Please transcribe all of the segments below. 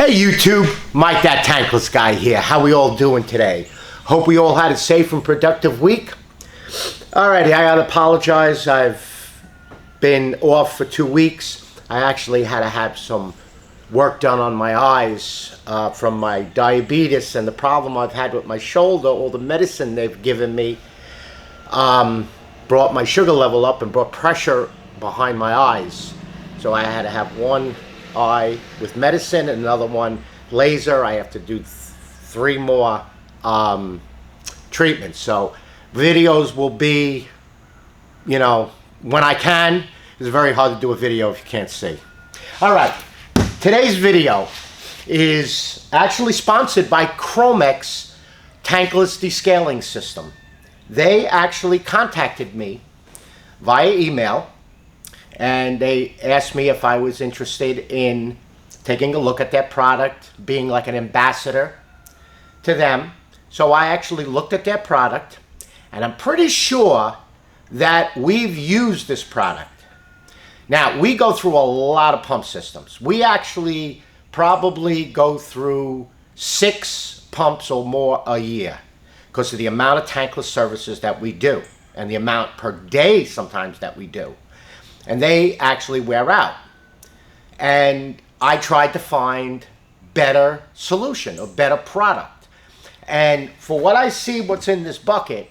Hey YouTube, Mike that Tankless guy here. How we all doing today? Hope we all had a safe and productive week. Alrighty, I gotta apologize. I've been off for 2 weeks. I actually had to have some work done on my eyes from my diabetes and the problem I've had with my shoulder. All the medicine they've given me brought my sugar level up and brought pressure behind my eyes. So I had to have one eye with medicine and another one laser. I have to do 3 more treatments. So videos will be, you know, when I can. It's very hard to do a video if you can't see. All right, today's video is actually sponsored by Chromex Tankless Descaling System. They actually contacted me via email and they asked me if I was interested in taking a look at their product, being like an ambassador to them. So I actually looked at their product, and I'm pretty sure that we've used this product. Now, we go through a lot of pump systems. We actually probably go through 6 pumps or more a year because of the amount of tankless services that we do and the amount per day sometimes that we do. And they actually wear out. And I tried to find better solution, a better product. And for what I see what's in this bucket,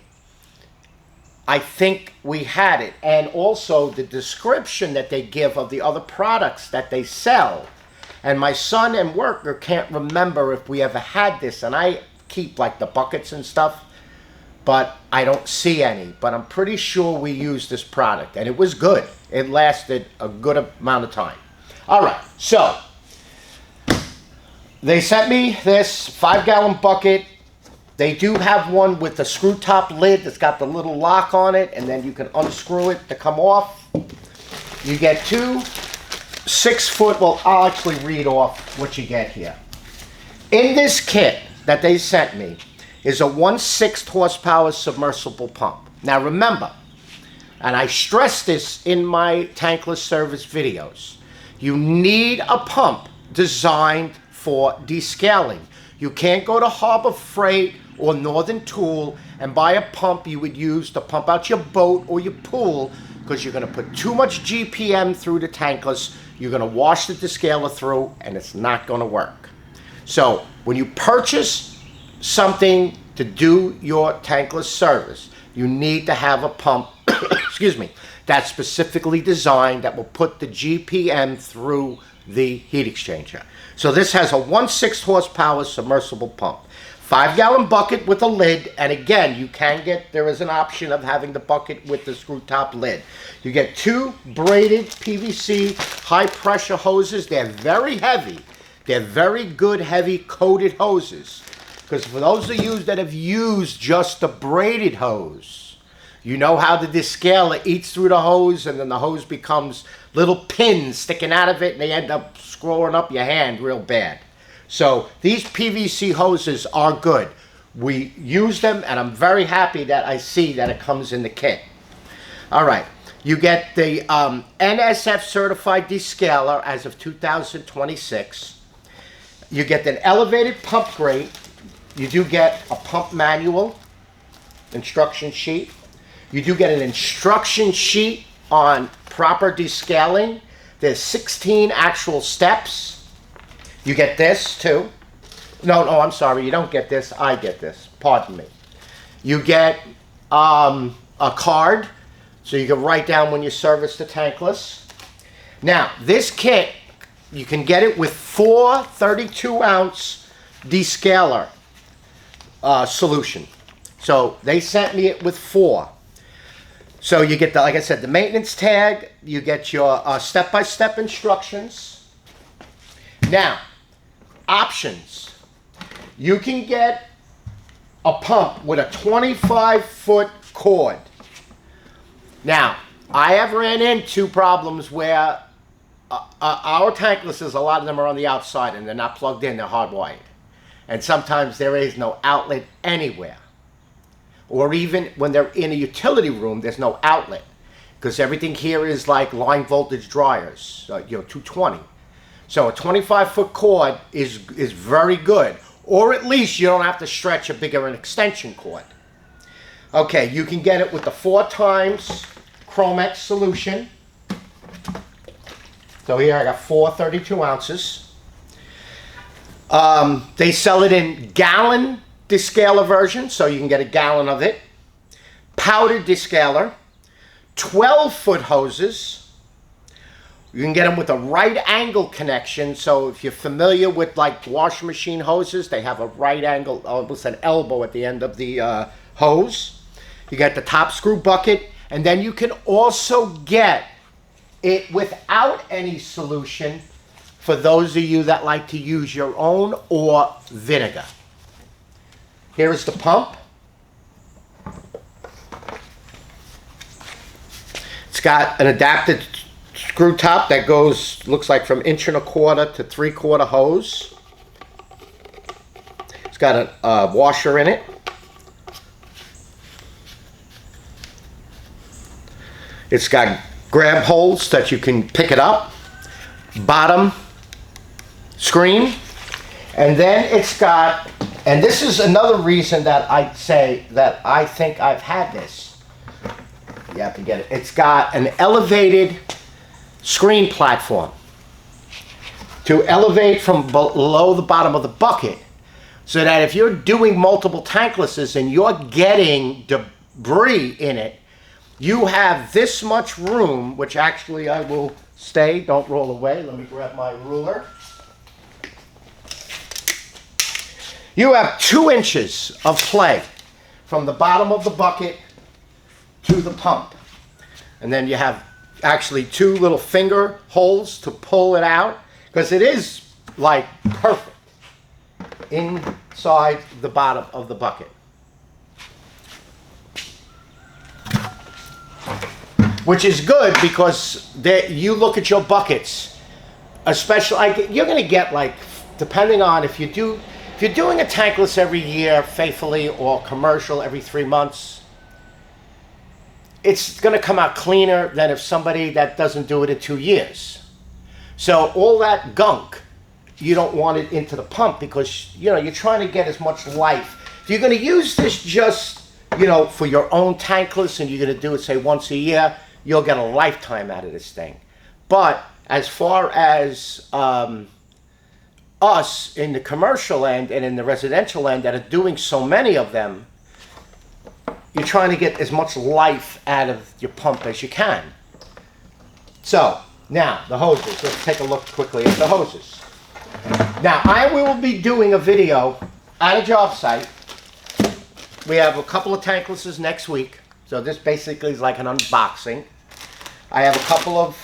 I think we had it. And also the description that they give of the other products that they sell. And my son and worker can't remember if we ever had this. And I keep like the buckets and stuff, but I don't see any. But I'm pretty sure we used this product and it was good. It lasted a good amount of time. All right, so they sent me this 5-gallon bucket. They do have one with the screw top lid that's got the little lock on it, and then you can unscrew it to come off. You get 2 6-foot, well, I'll actually read off what you get here. In this kit that they sent me is a 1/6 horsepower submersible pump. Now remember, and I stress this in my tankless service videos, you need a pump designed for descaling. You can't go to Harbor Freight or Northern Tool and buy a pump you would use to pump out your boat or your pool, because you're going to put too much GPM through the tankless. You're going to wash the descaler through and it's not going to work. So when you purchase something to do your tankless service, you need to have a pump excuse me, that's specifically designed that will put the GPM through the heat exchanger. So this has a 1/6 horsepower submersible pump. 5-gallon bucket with a lid, and again, you can get, there is an option of having the bucket with the screw top lid. You get 2 braided PVC high pressure hoses. They're very heavy. They're very good heavy coated hoses. Because for those of you that have used just the braided hose, you know how the descaler eats through the hose and then the hose becomes little pins sticking out of it and they end up screwing up your hand real bad. So these PVC hoses are good. We use them and I'm very happy that I see that it comes in the kit. All right, you get the NSF certified descaler as of 2026. You get an elevated pump grate. You do get a pump manual, instruction sheet. You do get an instruction sheet on proper descaling. There's 16 actual steps. You get this too. No, I'm sorry, you don't get this. I get this. Pardon me. You get a card, so you can write down when you service the tankless. Now, this kit, you can get it with 4 32-ounce descaler solution. So they sent me it with 4. So you get the, like I said, the maintenance tag. You get your step-by-step instructions. Now, options. You can get a pump with a 25-foot cord. Now, I have ran into problems where our tanklesses, a lot of them are on the outside and they're not plugged in, they're hardwired. And sometimes there is no outlet anywhere. Or even when they're in a utility room, there's no outlet. Because everything here is like line voltage dryers, 220. So a 25-foot cord is very good. Or at least you don't have to stretch a bigger extension cord. Okay, you can get it with the 4 times Chromex solution. So here I got 4 32 ounces. They sell it in gallon descaler version, so you can get a gallon of it. Powdered descaler. 12-foot hoses. You can get them with a right angle connection. So if you're familiar with like washing machine hoses, they have a right angle, almost an elbow at the end of the hose. You get the top screw bucket, and then you can also get it without any solution for those of you that like to use your own or vinegar. Here is the pump. It's got an adapted screw top that goes, looks like from 1.25 to 3/4 hose. It's got a washer in it. It's got grab holes that you can pick it up. Bottom screen. And then it's got, and this is another reason that I say that I think I've had this. You have to get it. It's got an elevated screen platform to elevate from below the bottom of the bucket, so that if you're doing multiple tanklesses and you're getting debris in it, you have this much room, which actually I will stay, don't roll away. Let me grab my ruler. You have 2 inches of play from the bottom of the bucket to the pump. And then you have actually 2 little finger holes to pull it out, because it is like perfect inside the bottom of the bucket. Which is good, because you look at your buckets, especially like you're going to get, like, depending on if you're doing a tankless every year faithfully or commercial every 3 months, it's going to come out cleaner than if somebody that doesn't do it in 2 years. So all that gunk, you don't want it into the pump, because you're trying to get as much life. If you're going to use this just for your own tankless, and you're going to do it say once a year, you'll get a lifetime out of this thing. But as far as us in the commercial end and in the residential end that are doing so many of them, you're trying to get as much life out of your pump as you can. So now the hoses. Let's take a look quickly at the hoses. Now I will be doing a video at a job site. We have a couple of tanklesses next week, so this basically is like an unboxing. I have a couple of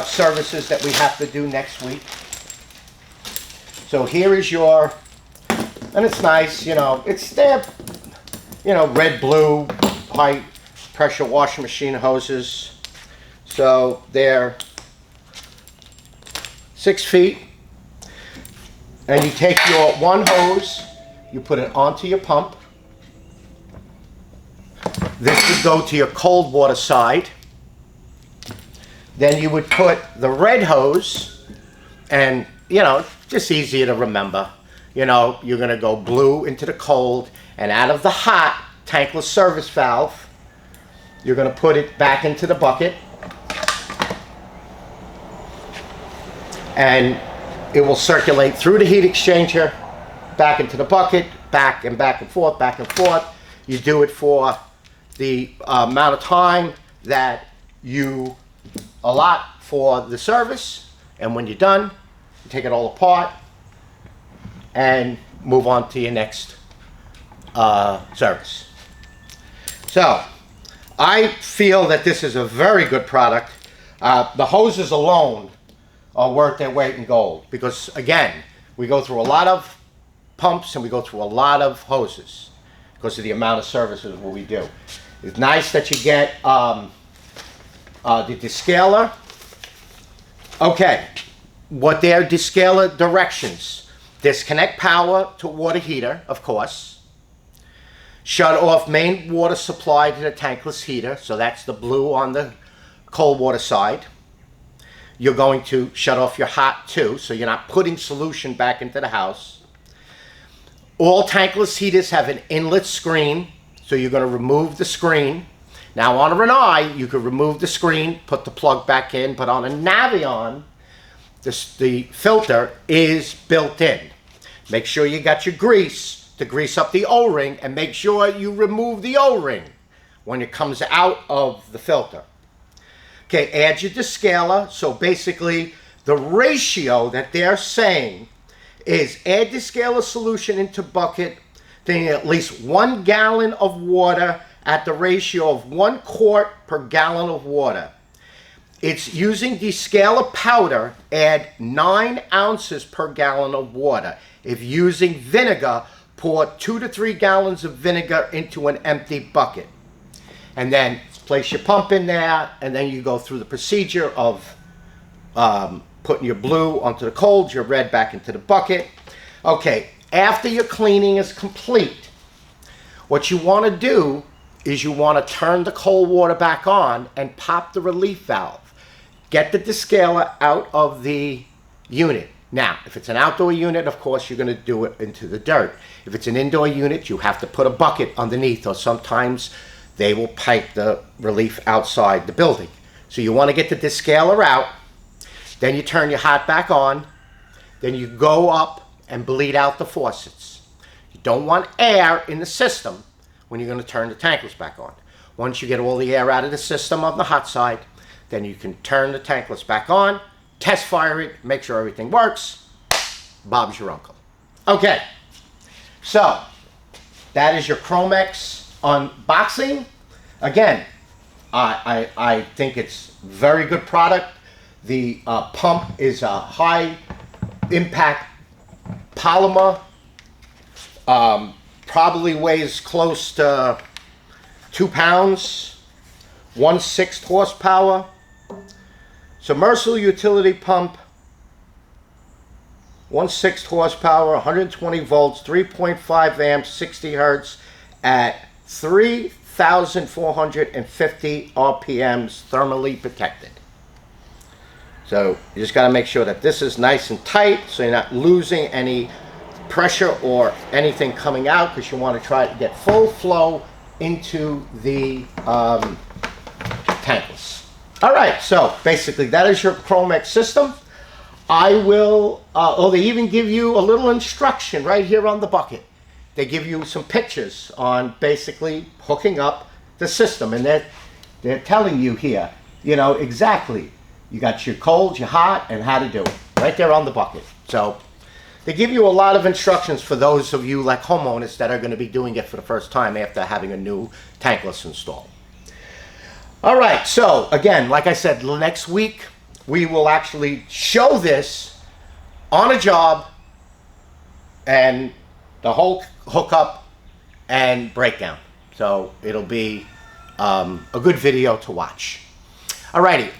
services that we have to do next week. So here is your, and it's nice, it's their, red, blue, high pressure washing machine hoses. So they're 6 feet, and you take your one hose, you put it onto your pump. This would go to your cold water side. Then you would put the red hose, and just easier to remember. You're going to go blue into the cold, and out of the hot tankless service valve, you're going to put it back into the bucket, and it will circulate through the heat exchanger back into the bucket, back and forth, back and forth. You do it for the amount of time that you allot for the service, and when you're done, you take it all apart and move on to your next service. So I feel that this is a very good product. The hoses alone are worth their weight in gold, because again, we go through a lot of pumps and we go through a lot of hoses because of the amount of services what we do. It's nice that you get the descaler. Okay, what their descaler directions: disconnect power to water heater, of course. Shut off main water supply to the tankless heater, so that's the blue on the cold water side. you're going to shut off your hot too, so you're not putting solution back into the house. All tankless heaters have an inlet screen, so you're going to remove the screen. Now on a Rinnai, you could remove the screen, put the plug back in, but on a Navion, the filter is built in. Make sure you got your grease to grease up the O-ring, and make sure you remove the O-ring when it comes out of the filter. Okay, add your descaler. So basically, the ratio that they're saying is add descaler solution into bucket, then at least 1 gallon of water at the ratio of 1 quart per gallon of water. It's using descaler powder, add 9 ounces per gallon of water. If using vinegar, pour 2 to 3 gallons of vinegar into an empty bucket. And then place your pump in there, and then you go through the procedure of putting your blue onto the cold, your red back into the bucket. Okay, after your cleaning is complete, what you want to do is you want to turn the cold water back on and pop the relief valve. Get the descaler out of the unit. Now, if it's an outdoor unit, of course, you're going to do it into the dirt. If it's an indoor unit, you have to put a bucket underneath, or sometimes they will pipe the relief outside the building. So you want to get the descaler out, then you turn your hot back on, then you go up and bleed out the faucets. You don't want air in the system when you're going to turn the tankless back on. Once you get all the air out of the system on the hot side, then you can turn the tankless back on, test fire it, make sure everything works. Bob's your uncle. Okay, so that is your Chromex unboxing. Again, I think it's very good product. The pump is a high impact polymer. Probably weighs close to 2 pounds, 1/6 horsepower. Submersible utility pump, 1/6 horsepower, 120 volts, 3.5 amps, 60 hertz at 3,450 RPMs, thermally protected. So you just got to make sure that this is nice and tight so you're not losing any pressure or anything coming out, because you want to try to get full flow into the tankless. All right, so basically that is your Chromex system. I will, they even give you a little instruction right here on the bucket. They give you some pictures on basically hooking up the system, and they're telling you here, you know, exactly. You got your cold, your hot, and how to do it right there on the bucket. So they give you a lot of instructions for those of you like homeowners that are going to be doing it for the first time after having a new tankless installed. All right, so again, like I said, next week we will actually show this on a job and the whole hookup and breakdown. So it'll be a good video to watch. Alrighty,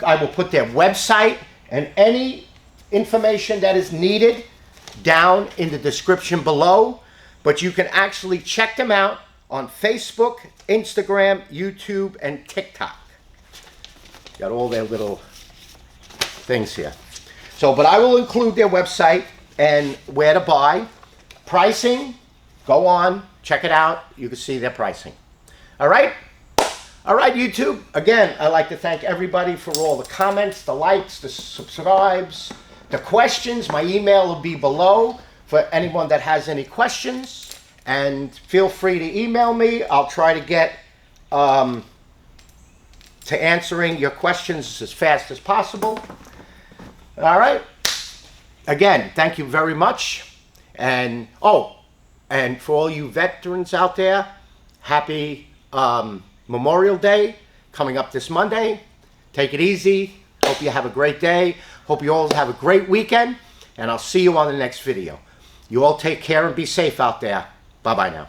I will put their website and any information that is needed down in the description below, but you can actually check them out on Facebook, Instagram, YouTube, and TikTok. Got all their little things here. So, but I will include their website and where to buy. Pricing, go on, check it out. You can see their pricing. All right? All right, YouTube. Again, I'd like to thank everybody for all the comments, the likes, the subscribes, the questions. My email will be below for anyone that has any questions. And feel free to email me. I'll try to get to answering your questions as fast as possible. All right. Again, thank you very much. And and for all you veterans out there, happy Memorial Day coming up this Monday. Take it easy. Hope you have a great day. Hope you all have a great weekend. And I'll see you on the next video. You all take care and be safe out there. Bye-bye now.